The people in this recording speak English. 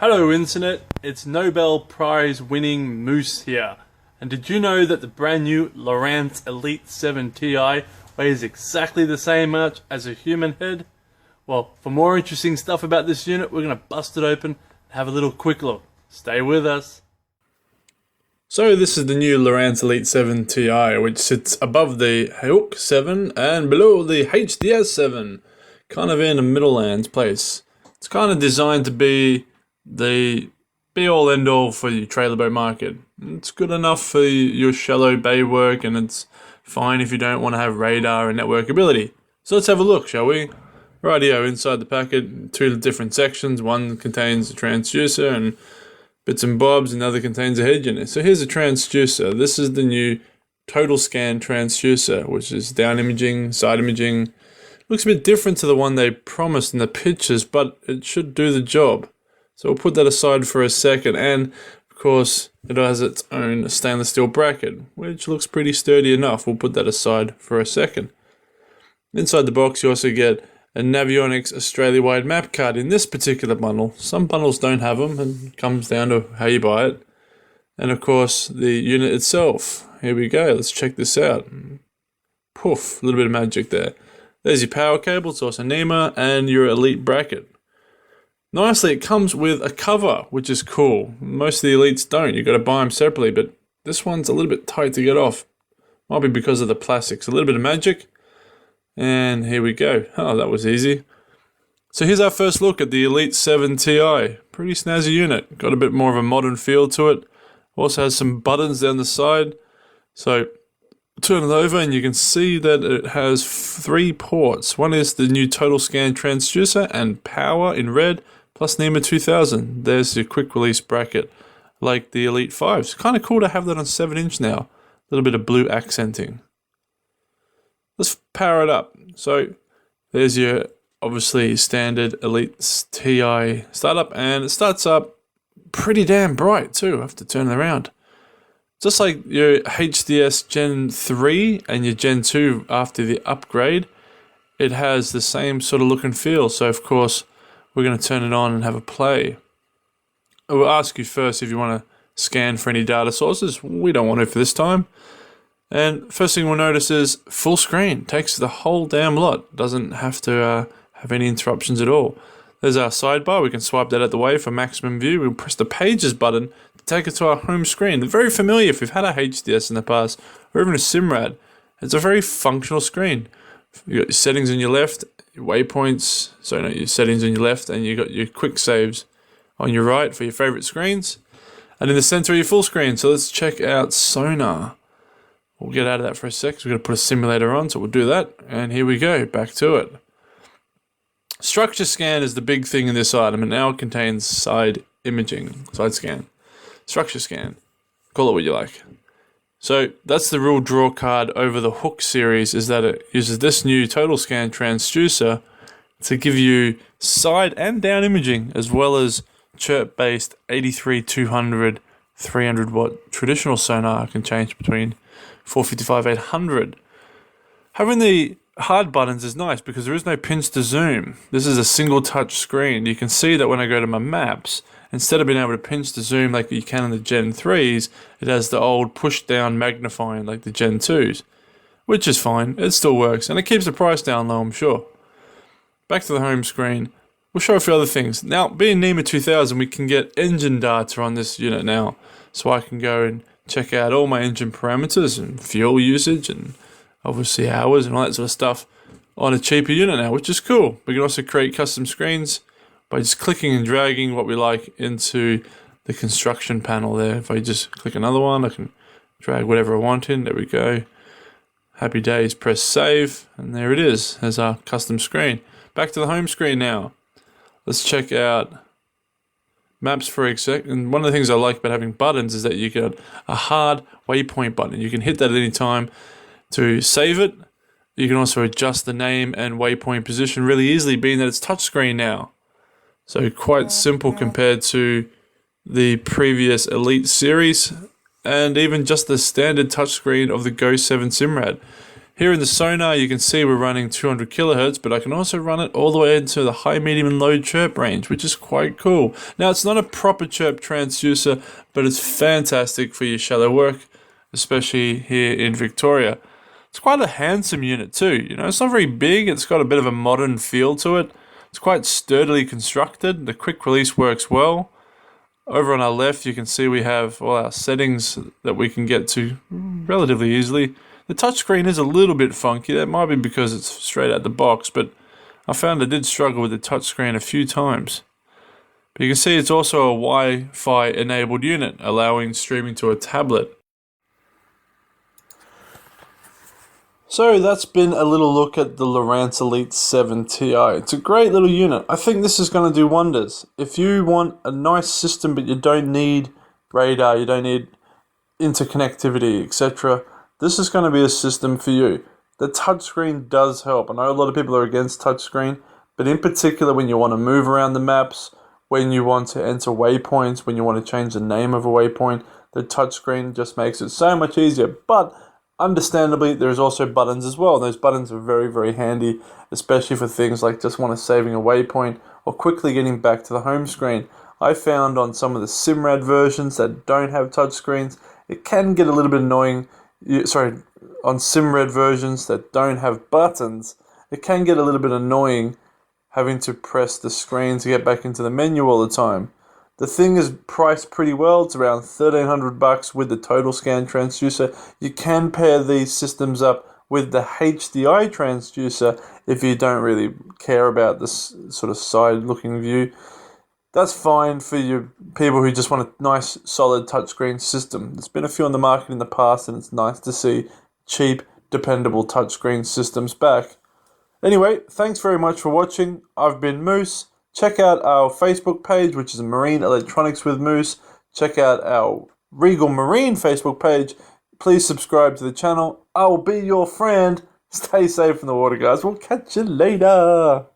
Hello Internet, it's Nobel Prize winning Moose here. And did you know that the brand new Lowrance Elite7 TI weighs exactly the same much as a human head? Well, for more interesting stuff about this unit, we're going to bust it open and have a little quick look. Stay with us. So this is the new Lowrance Elite7 TI, which sits above the Hook 7 and below the HDS 7, kind of in a middle land place. It's kind of designed to be the be-all end-all for the trailer boat market. It's good enough for your shallow bay work, and it's fine if you don't want to have radar and network ability. So let's have a look, shall we? Rightio, inside the packet, two different sections. One contains a transducer and bits and bobs, and the other contains a head unit. So here's a transducer. This is the new total scan transducer, which is down imaging, side imaging. Looks a bit different to the one they promised in the pictures, but it should do the job. So we'll put that aside for a second, and of course it has its own stainless steel bracket, which looks pretty sturdy enough. We'll put that aside for a second. Inside the box you also get a Navionics Australia-wide map card in this particular bundle. Some bundles don't have them, and it comes down to how you buy it. And of course the unit itself. Here we go, let's check this out. Poof, a little bit of magic there. There's your power cable, it's also NEMA, and your Elite bracket. Nicely, it comes with a cover, which is cool. Most of the Elites don't. You've got to buy them separately, but this one's a little bit tight to get off. Might be because of the plastics. A little bit of magic. And here we go. Oh, that was easy. So here's our first look at the Elite7 TI. Pretty snazzy unit. Got a bit more of a modern feel to it. Also has some buttons down the side. So turn it over and you can see that it has 3 ports. One is the new total scan transducer and power in red, plus NEMA 2000. There's your quick release bracket, like the Elite 5s. Kind of cool to have that on 7-inch now. A little bit of blue accenting. Let's power it up. So there's your obviously standard Elite TI startup, and it starts up pretty damn bright too. I have to turn it around. Just like your HDS Gen 3 and your Gen 2 after the upgrade, it has the same sort of look and feel. So of course, we're going to turn it on and have a play. I will ask you first if you want to scan for any data sources. We don't want to for this time. And first thing we'll notice is full screen. Takes the whole damn lot. Doesn't have to have any interruptions at all. There's our sidebar. We can swipe that out the way for maximum view. We'll press the pages button to take it to our home screen. They're very familiar if you've had a HDS in the past, or even a Simrad. It's a very functional screen. You've got your settings on your left, your waypoints, your settings on your left, and you've got your quick saves on your right for your favorite screens. And in the center, your full screen. So let's check out Sonar. We'll get out of that for a sec, because we're going to put a simulator on, so we'll do that. And here we go, back to it. Structure scan is the big thing in this item, and now it contains side imaging, side scan. Structure scan, call it what you like. So that's the real draw card over the Hook series, is that it uses this new total scan transducer to give you side and down imaging, as well as chirp-based 83-200 300 watt traditional sonar can change between 455 800. Having the hard buttons is nice because there is no pinch to zoom. This is a single touch screen. You can see that when I go to my maps, instead of being able to pinch to zoom like you can in the Gen 3s, it has the old push down magnifying like the Gen 2s, which is fine. It still works, and it keeps the price down low, I'm sure. Back to the home screen. We'll show a few other things. Now, being NEMA 2000, we can get engine data on this unit now, so I can go and check out all my engine parameters and fuel usage and obviously hours and all that sort of stuff on a cheaper unit now, which is cool. We can also create custom screens by just clicking and dragging what we like into the construction panel there. If I just click another one, I can drag whatever I want in. There we go. Happy days, press save, and there it is. There's our custom screen. Back to the home screen now. Let's check out maps for a sec. And one of the things I like about having buttons is that you get a hard waypoint button. You can hit that at any time to save it. You can also adjust the name and waypoint position really easily, being that it's touchscreen now. So quite simple compared to the previous Elite series, and even just the standard touchscreen of the Go 7 Simrad. Here in the Sonar, you can see we're running 200 kilohertz, but I can also run it all the way into the high, medium, and low chirp range, which is quite cool. Now, it's not a proper chirp transducer, but it's fantastic for your shallow work, especially here in Victoria. It's quite a handsome unit too. You know, it's not very big. It's got a bit of a modern feel to it. It's quite sturdily constructed. The quick release works well. Over on our left, you can see we have all our settings that we can get to relatively easily. The touchscreen is a little bit funky. That might be because it's straight out the box, but I found I did struggle with the touchscreen a few times. But you can see it's also a Wi-Fi enabled unit, allowing streaming to a tablet. So that's been a little look at the Lowrance Elite7 TI. It's a great little unit. I think this is going to do wonders. If you want a nice system but you don't need radar, you don't need interconnectivity, etc., this is going to be a system for you. The touchscreen does help. I know a lot of people are against touchscreen, but in particular when you want to move around the maps, when you want to enter waypoints, when you want to change the name of a waypoint, the touchscreen just makes it so much easier. But understandably, there's also buttons as well. Those buttons are very, very handy, especially for things like just want to saving a waypoint or quickly getting back to the home screen. I found on some of the SIMRAD versions that don't have touchscreens, it can get a little bit annoying. On SIMRAD versions that don't have buttons, it can get a little bit annoying having to press the screen to get back into the menu all the time. The thing is priced pretty well. It's around $1,300 with the total scan transducer. You can pair these systems up with the HDI transducer if you don't really care about this sort of side-looking view. That's fine for you people who just want a nice, solid touchscreen system. There's been a few on the market in the past, and it's nice to see cheap, dependable touchscreen systems back. Anyway, thanks very much for watching. I've been Moose. Check out our Facebook page, which is Marine Electronics with Moose. Check out our Regal Marine Facebook page. Please subscribe to the channel. I will be your friend. Stay safe in the water, guys. We'll catch you later.